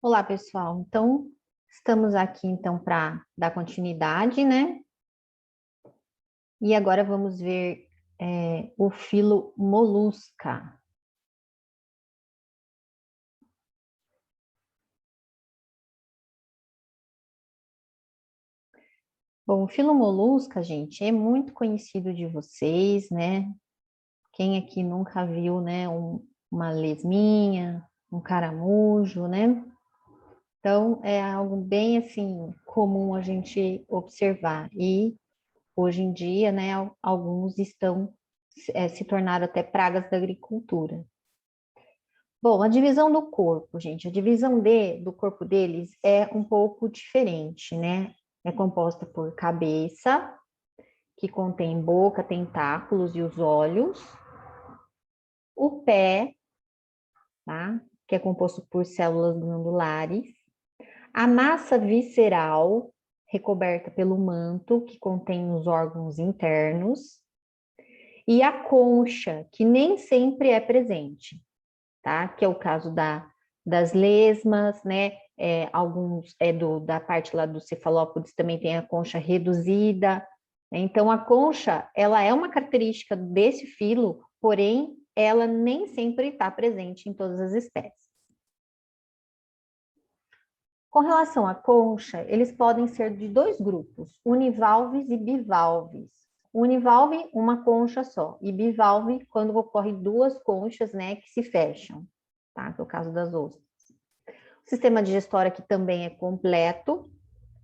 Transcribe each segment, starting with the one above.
Olá, pessoal. Então, estamos aqui então para dar continuidade, né? E agora vamos ver o filo molusca. Bom, o filo molusca, gente, é muito conhecido de vocês, né? Quem aqui nunca viu, né, uma lesminha, um caramujo, né? Então, é algo bem assim comum a gente observar. E hoje em dia, né, alguns estão se tornaram até pragas da agricultura. Bom, a divisão do corpo, gente, a divisão do corpo deles é um pouco diferente, né? É composta por cabeça, que contém boca, tentáculos e os olhos, o pé, tá? Que é composto por células glandulares, a massa visceral, recoberta pelo manto, que contém os órgãos internos, e a concha, que nem sempre é presente, tá? Que é o caso das lesmas, né? Alguns da parte lá do cefalópodes também tem a concha reduzida. Então, a concha, ela é uma característica desse filo, porém, ela nem sempre está presente em todas as espécies. Com relação à concha, eles podem ser de dois grupos, univalves e bivalves. Univalve, uma concha só, e bivalve, quando ocorre duas conchas, né, que se fecham, tá? Que é o caso das ostras. O sistema digestório aqui também é completo,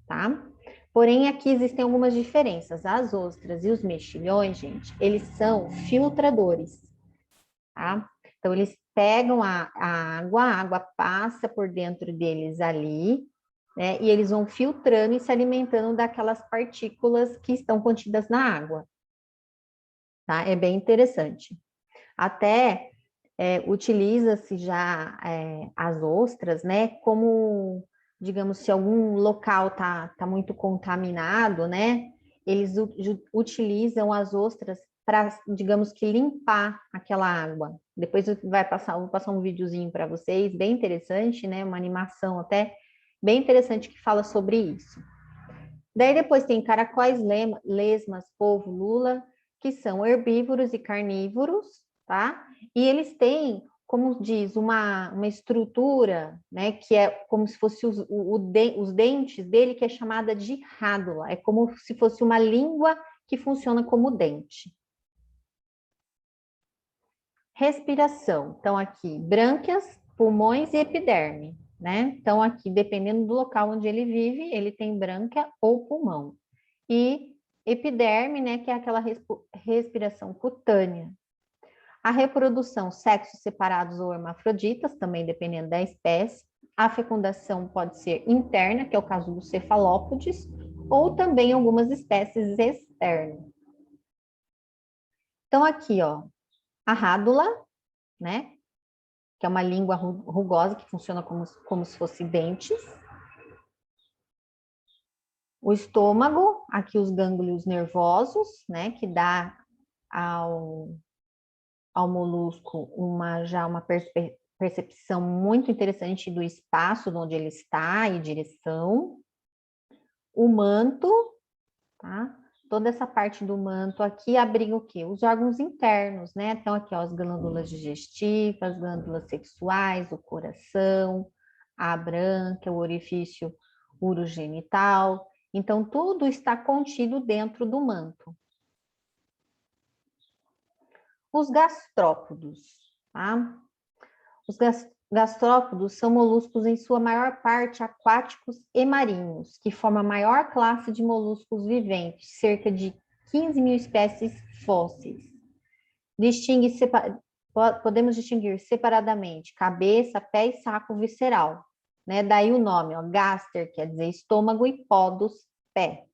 tá? Porém, aqui existem algumas diferenças. As ostras e os mexilhões, gente, eles são filtradores, tá? Então, eles pegam a água passa por dentro deles ali, né? E eles vão filtrando e se alimentando daquelas partículas que estão contidas na água, tá? É bem interessante. Até utiliza-se já as ostras, né? Como, digamos, se algum local tá muito contaminado, né? Eles utilizam as ostras para, digamos que, limpar aquela água. Depois vou passar um videozinho para vocês, bem interessante, né? Uma animação até bem interessante que fala sobre isso. Daí depois tem caracóis, lesmas, polvo, lula, que são herbívoros e carnívoros, tá? E eles têm, como diz, uma estrutura, né, que é como se fosse os dentes dele, que é chamada de rádula. É como se fosse uma língua que funciona como dente. Respiração. Então, aqui, brânquias, pulmões e epiderme, né? Então, aqui, dependendo do local onde ele vive, ele tem brânquia ou pulmão. E epiderme, né, que é aquela respiração cutânea. A reprodução, sexos separados ou hermafroditas, também dependendo da espécie. A fecundação pode ser interna, que é o caso dos cefalópodes, ou também algumas espécies externas. Então, aqui, ó, a rádula, né, que é uma língua rugosa que funciona como se fosse dentes. O estômago, aqui os gânglios nervosos, né, que dá ao molusco já uma percepção muito interessante do espaço onde ele está e direção. O manto, tá? Toda essa parte do manto aqui abriga o quê? Os órgãos internos, né? Então, aqui, ó, as glândulas digestivas, glândulas sexuais, o coração, a brânquia, o orifício urogenital. Então, tudo está contido dentro do manto. Os gastrópodos, tá? Os gastrópodos são moluscos, em sua maior parte, aquáticos e marinhos, que formam a maior classe de moluscos viventes, cerca de 15 mil espécies fósseis. Podemos distinguir separadamente cabeça, pé e saco visceral, né? Daí o nome, ó, gaster, quer dizer estômago, e podos, pé,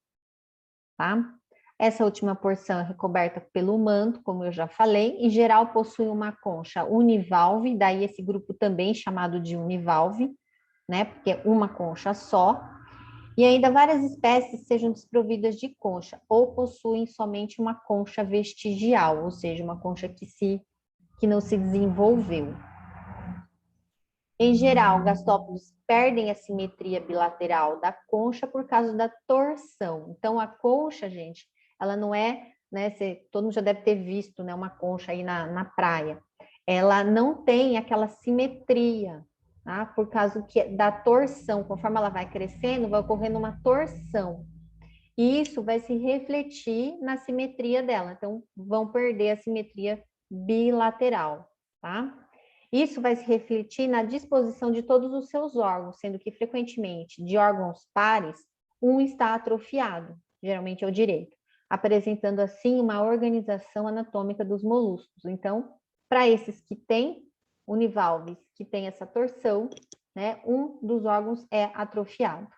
tá? Essa última porção é recoberta pelo manto, como eu já falei. Em geral, possui uma concha univalve, daí esse grupo também chamado de univalve, né? Porque é uma concha só. E ainda várias espécies sejam desprovidas de concha ou possuem somente uma concha vestigial, ou seja, uma concha que não se desenvolveu. Em geral, gastópodes perdem a simetria bilateral da concha por causa da torção. Então, a concha, gente, ela não é, né? Todo mundo já deve ter visto, né? Uma concha aí na praia. Ela não tem aquela simetria, tá? Por causa da torção. Conforme ela vai crescendo, vai ocorrendo uma torção. E isso vai se refletir na simetria dela. Então, vão perder a simetria bilateral, tá? Isso vai se refletir na disposição de todos os seus órgãos, sendo que, frequentemente, de órgãos pares, um está atrofiado, geralmente é o direito, apresentando, assim, uma organização anatômica dos moluscos. Então, para esses que têm univalves, que tem essa torção, né, um dos órgãos é atrofiado.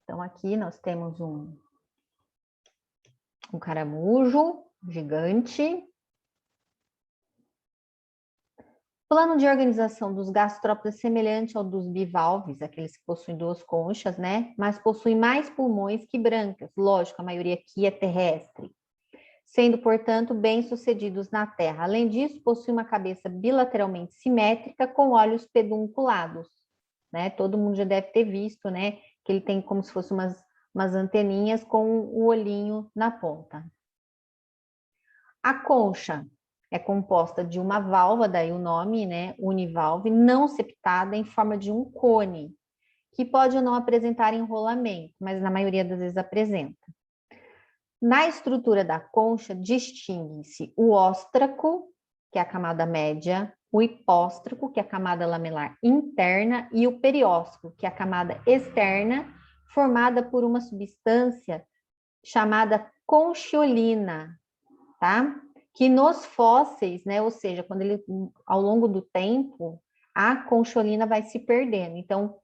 Então, aqui nós temos um caramujo gigante. Plano de organização dos gastrópodes é semelhante ao dos bivalves, aqueles que possuem duas conchas, né? Mas possuem mais pulmões que brancas. Lógico, a maioria aqui é terrestre. Sendo, portanto, bem-sucedidos na terra. Além disso, possui uma cabeça bilateralmente simétrica com olhos pedunculados, né? Todo mundo já deve ter visto, né? Que ele tem como se fosse umas anteninhas com o olhinho na ponta. A concha é composta de uma válvula, daí o nome, né, univalve, não septada em forma de um cone, que pode ou não apresentar enrolamento, mas na maioria das vezes apresenta. Na estrutura da concha, distingue-se o óstraco, que é a camada média, o hipóstraco, que é a camada lamelar interna, e o perióstraco, que é a camada externa, formada por uma substância chamada conchiolina, tá? Que nos fósseis, né, ou seja, quando ele, ao longo do tempo, a concholina vai se perdendo. Então,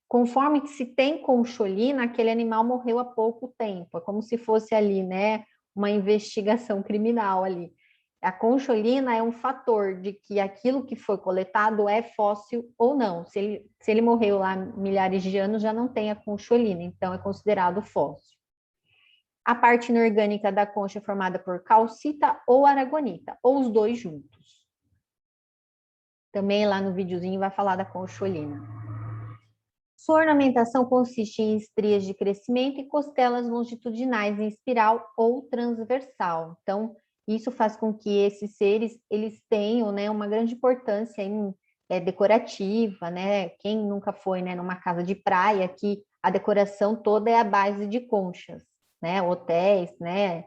conforme que se tem concholina, aquele animal morreu há pouco tempo. É como se fosse ali, né, uma investigação criminal ali. A concholina é um fator de que aquilo que foi coletado é fóssil ou não. Se ele morreu lá milhares de anos, já não tem a concholina, então é considerado fóssil. A parte inorgânica da concha é formada por calcita ou aragonita, ou os dois juntos. Também lá no videozinho vai falar da concholina. Sua ornamentação consiste em estrias de crescimento e costelas longitudinais em espiral ou transversal. Então, isso faz com que esses seres eles tenham, né, uma grande importância decorativa, né? Quem nunca foi, né, numa casa de praia que a decoração toda é à base de conchas, né? Hotéis, né?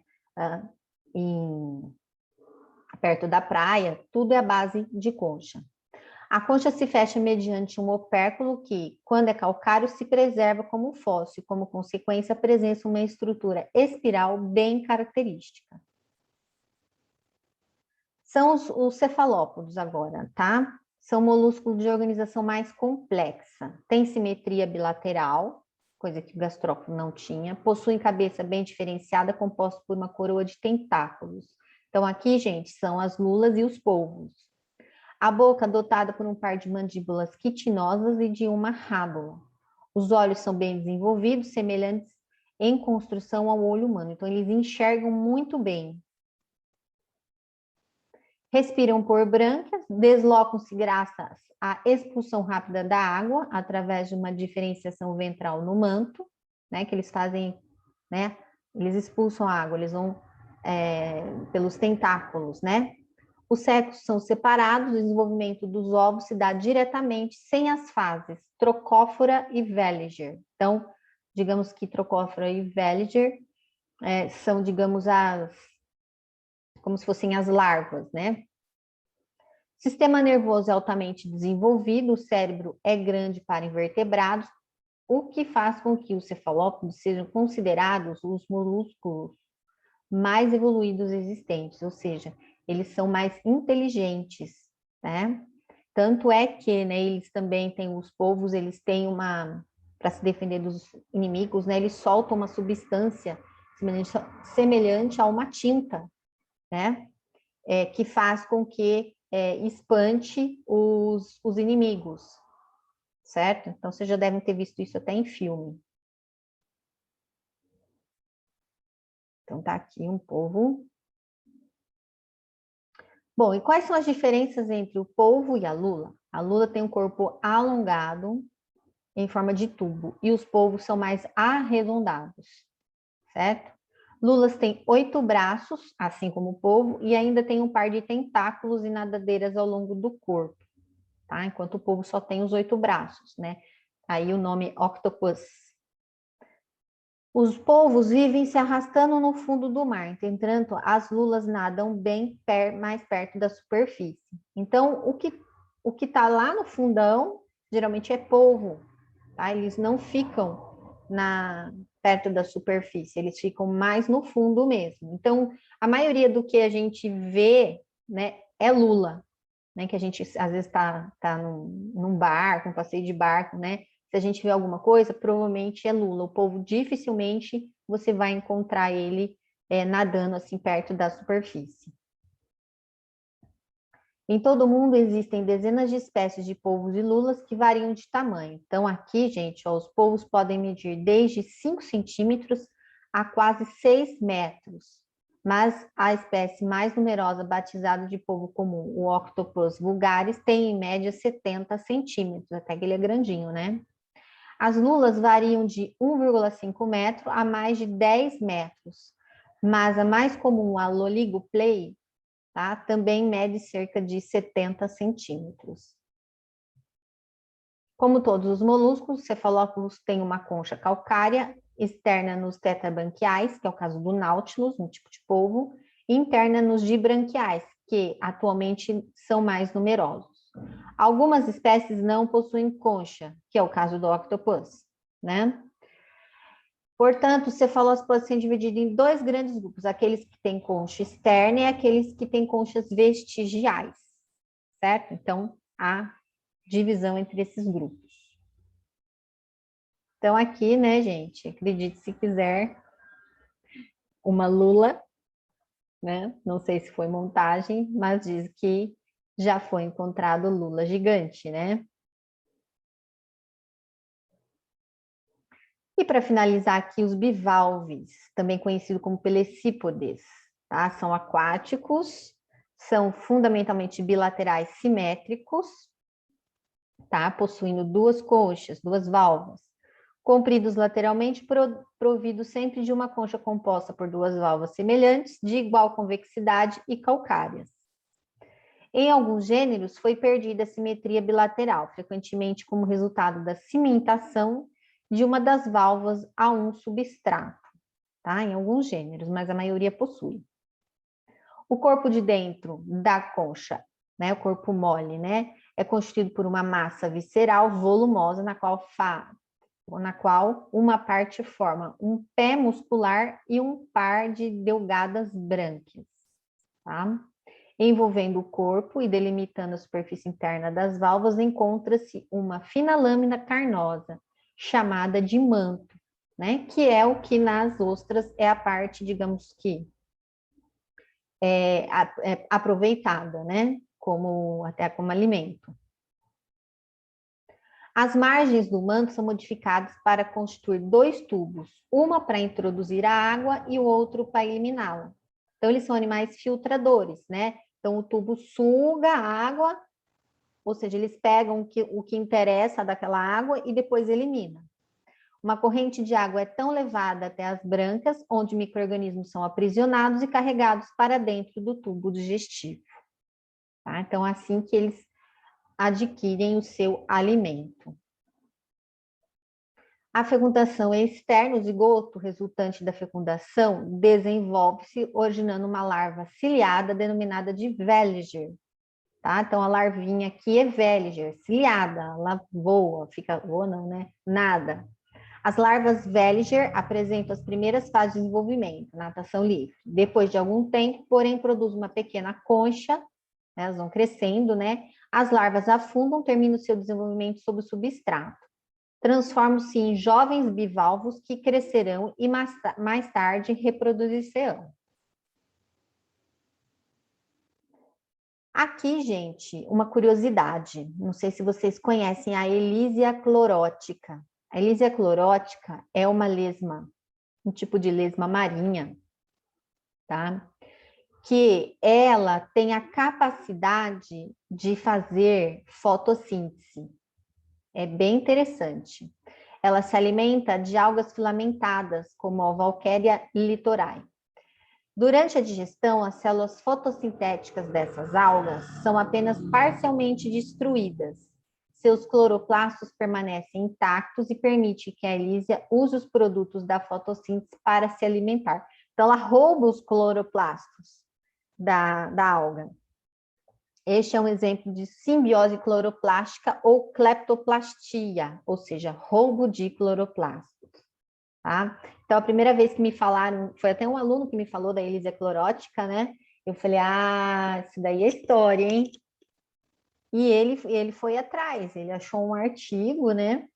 Perto da praia, tudo é à base de concha. A concha se fecha mediante um opérculo que, quando é calcário, se preserva como fóssil, como consequência, apresenta uma estrutura espiral bem característica. São os cefalópodos agora, tá? São molúsculos de organização mais complexa. Tem simetria bilateral, coisa que o gastrópodo não tinha. Possuem cabeça bem diferenciada, composta por uma coroa de tentáculos. Então, aqui, gente, são as lulas e os polvos. A boca dotada por um par de mandíbulas quitinosas e de uma rábula. Os olhos são bem desenvolvidos, semelhantes em construção ao olho humano. Então, eles enxergam muito bem. Respiram por brânquias, deslocam-se graças à expulsão rápida da água, através de uma diferenciação ventral no manto, né, que eles fazem, né, eles expulsam a água, eles vão pelos tentáculos, né. Os sexos são separados, o desenvolvimento dos ovos se dá diretamente, sem as fases trocófora e Welliger. Então, digamos que trocófora e Welliger são, digamos, como se fossem as larvas, né? Sistema nervoso é altamente desenvolvido, o cérebro é grande para invertebrados, o que faz com que os cefalópodes sejam considerados os molúsculos mais evoluídos existentes, ou seja, eles são mais inteligentes, né? Tanto é que, né, eles também têm, os polvos, eles têm para se defender dos inimigos, né, eles soltam uma substância semelhante a uma tinta, né, que faz com que espante os inimigos, certo? Então, vocês já devem ter visto isso até em filme. Então, tá aqui um polvo. Bom, e quais são as diferenças entre o polvo e a lula? A lula tem um corpo alongado, em forma de tubo, e os polvos são mais arredondados, certo? Lulas têm 8 braços, assim como o polvo, e ainda tem um par de tentáculos e nadadeiras ao longo do corpo, tá? Enquanto o polvo só tem os 8 braços, né? Aí o nome octopus. Os polvos vivem se arrastando no fundo do mar, entretanto, as lulas nadam bem mais perto da superfície. Então, o que está lá no fundão, geralmente é polvo, tá? Eles não ficam perto da superfície, eles ficam mais no fundo mesmo. Então, a maioria do que a gente vê, né, é lula, né? Que a gente às vezes tá num barco, um passeio de barco, né? Se a gente vê alguma coisa, provavelmente é lula. O polvo dificilmente você vai encontrar ele nadando assim perto da superfície. Em todo o mundo existem dezenas de espécies de polvos e lulas que variam de tamanho. Então, aqui, gente, ó, os polvos podem medir desde 5 centímetros a quase 6 metros. Mas a espécie mais numerosa, batizada de polvo comum, o Octopus vulgaris, tem em média 70 centímetros, até que ele é grandinho, né? As lulas variam de 1,5 metro a mais de 10 metros. Mas a mais comum, a Loligoplay, tá? Também mede cerca de 70 centímetros. Como todos os moluscos, os cefalópodos têm uma concha calcária externa nos tetrabranquiais, que é o caso do Nautilus, um tipo de polvo, e interna nos dibranquiais, que atualmente são mais numerosos. Algumas espécies não possuem concha, que é o caso do octopus, né? Portanto, o cefalópodes pode ser dividido em 2 grandes grupos, aqueles que têm concha externa e aqueles que têm conchas vestigiais, certo? Então, há divisão entre esses grupos. Então, aqui, né, gente, acredite se quiser, uma lula, né? Não sei se foi montagem, mas diz que já foi encontrado lula gigante, né? E para finalizar aqui, os bivalves, também conhecido como pelecípodes, tá? São aquáticos, são fundamentalmente bilaterais simétricos, tá? Possuindo 2 conchas, 2 válvulas, compridos lateralmente, providos sempre de uma concha composta por 2 válvulas semelhantes, de igual convexidade e calcárias. Em alguns gêneros, foi perdida a simetria bilateral, frequentemente como resultado da cimentação de uma das válvulas a um substrato, tá? Em alguns gêneros, mas a maioria possui. O corpo de dentro da concha, né, o corpo mole, né, é constituído por uma massa visceral volumosa na qual uma parte forma um pé muscular e um par de delgadas brânquias, tá? Envolvendo o corpo e delimitando a superfície interna das válvulas, encontra-se uma fina lâmina carnosa, chamada de manto, né? Que é o que nas ostras é a parte, digamos que, aproveitada, né? Até como alimento. As margens do manto são modificadas para constituir 2 tubos, uma para introduzir a água e o outro para eliminá-la. Então, eles são animais filtradores, né? Então, o tubo suga a água, ou seja, eles pegam o que interessa daquela água e depois elimina. Uma corrente de água é tão levada até as brancas, onde micro-organismos são aprisionados e carregados para dentro do tubo digestivo. Tá? Então, assim que eles adquirem o seu alimento. A fecundação externa, o zigoto resultante da fecundação, desenvolve-se originando uma larva ciliada denominada de Veliger. Tá? Então, a larvinha aqui é Veliger, ciliada, ela voa, voa não, né? Nada. As larvas Veliger apresentam as primeiras fases de desenvolvimento, natação livre. Depois de algum tempo, porém, produzem uma pequena concha, né? Elas vão crescendo, né? As larvas afundam, terminam o seu desenvolvimento sob o substrato. Transformam-se em jovens bivalvos que crescerão e mais tarde reproduzir-se-ão. Aqui, gente, uma curiosidade. Não sei se vocês conhecem a Elysia clorótica. A Elysia clorótica é uma lesma, um tipo de lesma marinha, tá? que ela tem a capacidade de fazer fotossíntese. É bem interessante. Ela se alimenta de algas filamentadas, como a Valqueria litorae. Durante a digestão, as células fotossintéticas dessas algas são apenas parcialmente destruídas. Seus cloroplastos permanecem intactos e permite que a Elísia use os produtos da fotossíntese para se alimentar. Então, ela rouba os cloroplastos da alga. Este é um exemplo de simbiose cloroplástica ou cleptoplastia, ou seja, roubo de cloroplastos. Tá? Então, a primeira vez que me falaram, foi até um aluno que me falou da Elísia clorótica, né? Eu falei, isso daí é história, hein? E ele foi atrás, ele achou um artigo, né?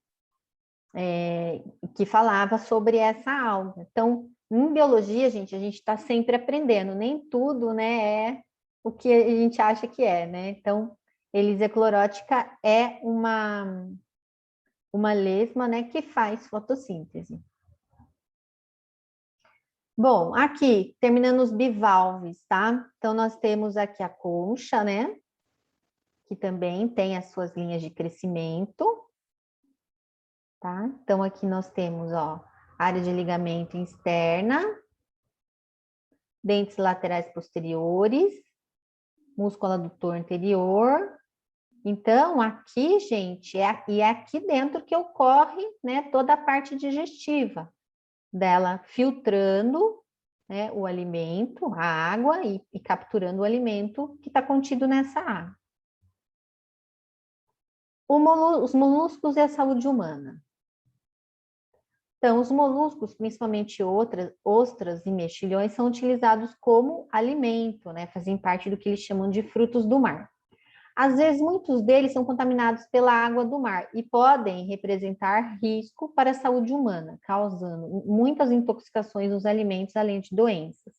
Que falava sobre essa alga. Então, em biologia, gente, a gente está sempre aprendendo, nem tudo, né, é o que a gente acha que é, né? Então, Elísia clorótica é uma lesma, né, que faz fotossíntese. Bom, aqui, terminando os bivalves, tá? Então, nós temos aqui a concha, né? Que também tem as suas linhas de crescimento, tá? Então, aqui nós temos, ó, área de ligamento externa, dentes laterais posteriores, músculo adutor anterior. Então, aqui, gente, é aqui dentro que ocorre, né, toda a parte digestiva dela, filtrando, né, o alimento, a água e capturando o alimento que está contido nessa água. Os moluscos e a saúde humana. Então, os moluscos, principalmente ostras e mexilhões, são utilizados como alimento, né? Fazem parte do que eles chamam de frutos do mar. Às vezes, muitos deles são contaminados pela água do mar e podem representar risco para a saúde humana, causando muitas intoxicações nos alimentos, além de doenças.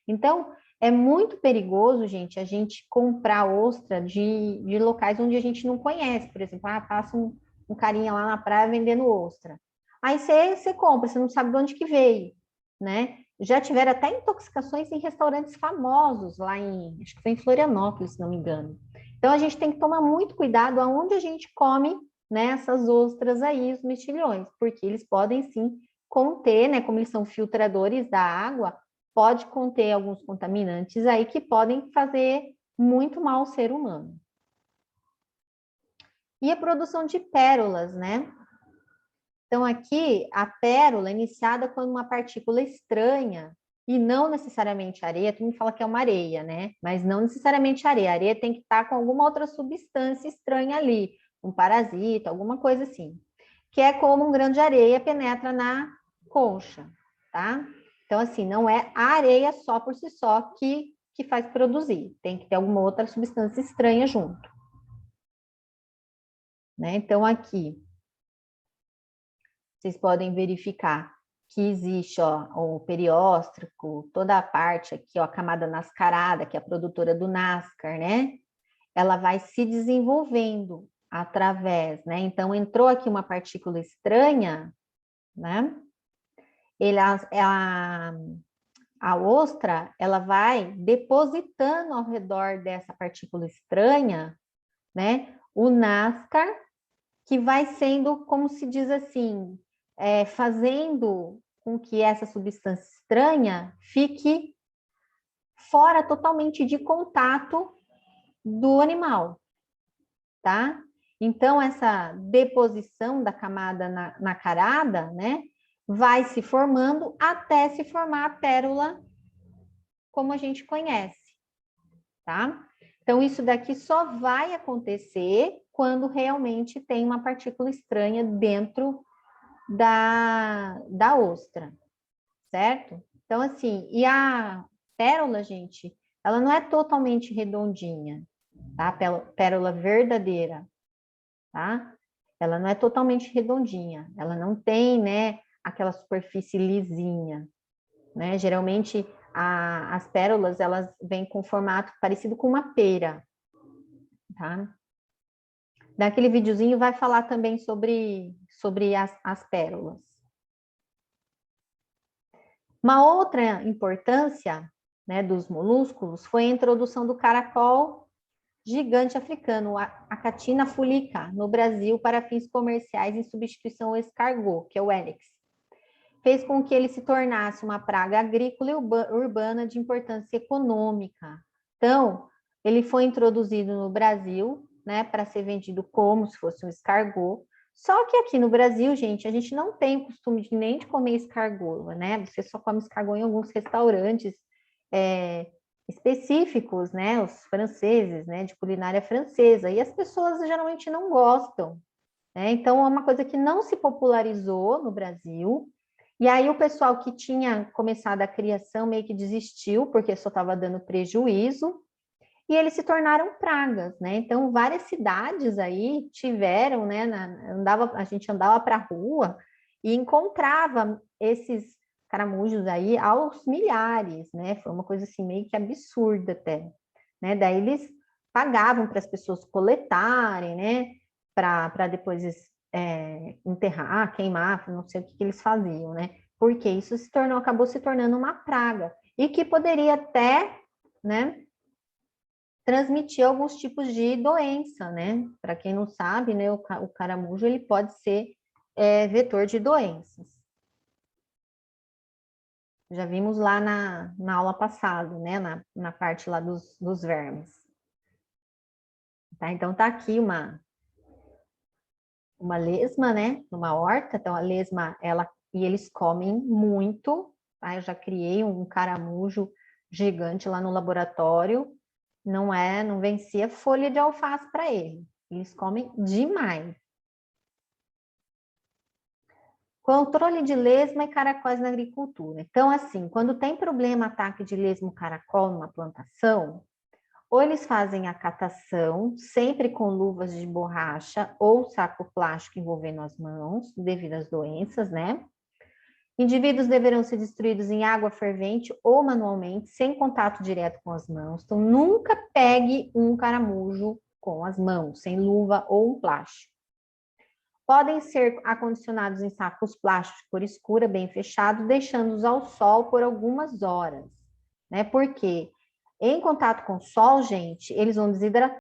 Então, é muito perigoso, gente, a gente comprar ostra de locais onde a gente não conhece. Por exemplo, passa um carinha lá na praia vendendo ostra. Aí você compra, você não sabe de onde que veio, né? Já tiveram até intoxicações em restaurantes famosos lá acho que foi em Florianópolis, se não me engano. Então, a gente tem que tomar muito cuidado aonde a gente come, né, essas ostras aí, os mexilhões, porque eles podem sim conter, né, como eles são filtradores da água, pode conter alguns contaminantes aí que podem fazer muito mal ao ser humano. E a produção de pérolas, né? Então, aqui, a pérola é iniciada quando uma partícula estranha, e não necessariamente areia, todo mundo fala que é uma areia, né? Mas não necessariamente areia. A areia tem que estar com alguma outra substância estranha ali, um parasita, alguma coisa assim. Que é como um grão de areia penetra na concha, tá? Então, assim, não é a areia só por si só que faz produzir. Tem que ter alguma outra substância estranha junto. Né? Então, aqui, vocês podem verificar que existe, ó, o perióstrico, toda a parte aqui, ó, a camada nascarada, que é a produtora do NASCAR, né? Ela vai se desenvolvendo através, né? Então, entrou aqui uma partícula estranha, né? A ostra, ela vai depositando ao redor dessa partícula estranha, né? O NASCAR, que vai sendo, como se diz assim, fazendo com que essa substância estranha fique fora totalmente de contato do animal, tá? Então, essa deposição da camada nacarada, né, vai se formando até se formar a pérola como a gente conhece, tá? Então, isso daqui só vai acontecer quando realmente tem uma partícula estranha dentro da ostra, certo? Então, assim, e a pérola, gente, ela não é totalmente redondinha, tá? Pérola verdadeira, tá? Ela não é totalmente redondinha, ela não tem, né, aquela superfície lisinha, né? Geralmente, as pérolas, elas vêm com formato parecido com uma pera, tá? Naquele videozinho vai falar também sobre as pérolas. Uma outra importância né, dos molúsculos foi a introdução do caracol gigante africano, a Achatina fulica, no Brasil para fins comerciais em substituição ao escargot, que é o Helix. Fez com que ele se tornasse uma praga agrícola e urbana de importância econômica. Então, ele foi introduzido no Brasil, né, para ser vendido como se fosse um escargot. Só que aqui no Brasil, gente, a gente não tem o costume de nem de comer escargot, né? Você só come escargot em alguns restaurantes específicos, né? Os franceses, né? De culinária francesa. E as pessoas geralmente não gostam, né? Então, é uma coisa que não se popularizou no Brasil. E aí o pessoal que tinha começado a criação meio que desistiu, porque só estava dando prejuízo, e eles se tornaram pragas, né? Então, várias cidades aí tiveram, né? A gente andava para a rua e encontrava esses caramujos aí aos milhares, né? Foi uma coisa assim meio que absurda até, né? Daí eles pagavam para as pessoas coletarem, né? Para depois enterrar, queimar, não sei o que eles faziam, né? Porque isso acabou se tornando uma praga e que poderia até, né? Transmitir alguns tipos de doença, né? Para quem não sabe, né? O caramujo ele pode ser vetor de doenças. Já vimos lá na aula passada, né? Na parte lá dos vermes. Tá? Então, tá aqui uma lesma, né? Numa horta. Então, a lesma, e eles comem muito. Tá? Eu já criei um caramujo gigante lá no laboratório. Não vencia folha de alface para ele. Eles comem demais. Controle de lesma e caracóis na agricultura. Então, assim, quando tem problema, ataque de lesma caracol numa plantação, ou eles fazem a catação, sempre com luvas de borracha ou saco plástico envolvendo as mãos, devido às doenças, né? Indivíduos deverão ser destruídos em água fervente ou manualmente, sem contato direto com as mãos. Então, nunca pegue um caramujo com as mãos, sem luva ou um plástico. Podem ser acondicionados em sacos plásticos de cor escura, bem fechados, deixando-os ao sol por algumas horas, né? Porque em contato com o sol, gente, eles vão desidratar